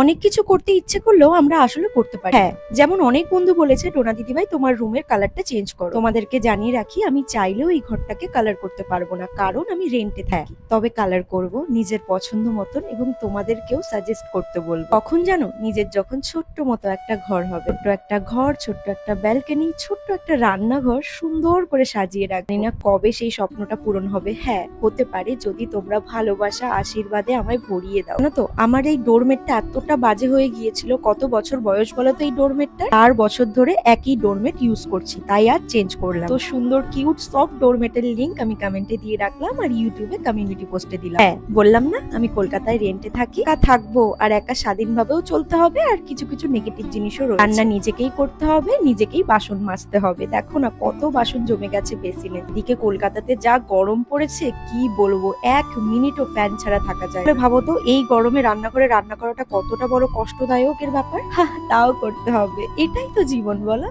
অনেক কিছু করতে ইচ্ছে করলেও আমরা আসলে করতে পারি। হ্যাঁ, যেমন অনেক বন্ধু বলেছে, টোনা দিদিভাই তোমার রুমের কালারটা চেঞ্জ করো। তোমাদেরকে জানিয়ে রাখি, আমি চাইলেও এই ঘরটাকে কালার করতে পারবো না, কারণ আমি রেন্টে থাকি। তবে কালার করব নিজের পছন্দ মতন এবং তোমাদেরকেও সাজেস্ট করতে বলবো। কখন জানো, নিজের যখন ছোট্ট মতো একটা ঘর হবে, ছোট্ট একটা ঘর, ছোট্ট একটা ব্যালকনি, ছোট্ট একটা রান্নাঘর সুন্দর করে সাজিয়ে রাখি না, কবে সেই স্বপ্নটা পূরণ হবে। হ্যাঁ, হতে পারে যদি তোমরা ভালোবাসা আশীর্বাদে আমায় ভরিয়ে দাও। না তো আমার এই ডোরমেটটা এতটা বাজে হয়ে গিয়েছিল, কত বছর বয়স বলো তো এই ডোরমেটটা? 4 বছর ধরে একই ডোরমেট ইউজ করছি, তাই আর চেঞ্জ করলাম। তো সুন্দর কিউট সফট ডোরমেটের লিংক আমি কমেন্টে দিয়ে রাখলাম আর ইউটিউবে কমিউনিটি পোস্টে দিলাম। হ্যাঁ, বললাম না আমি কলকাতায় রেন্টে থাকি, একা থাকবো আর একা স্বাধীনভাবেও চলতে হবে, আর কিছু কিছু নেগেটিভ জিনিসও রয়েছে। রান্না নিজেকেই করতে হবে, নিজেকেই বাসন মাজতে হবে। দেখো না কত বাসন জমে গেছে বেসিনে। এদিকে কলকাতাতে যা গরম পড়েছে কি বলবো, 1 মিনিটও ফ্যান ছাড়া থাকা যায় না। ভাবো তো এই গরমে রান্নাঘরে রান্না করাটা কতটা বড় কষ্টদায়কের ব্যাপার। তাও করতে হবে, এটাই তো জীবন বলো।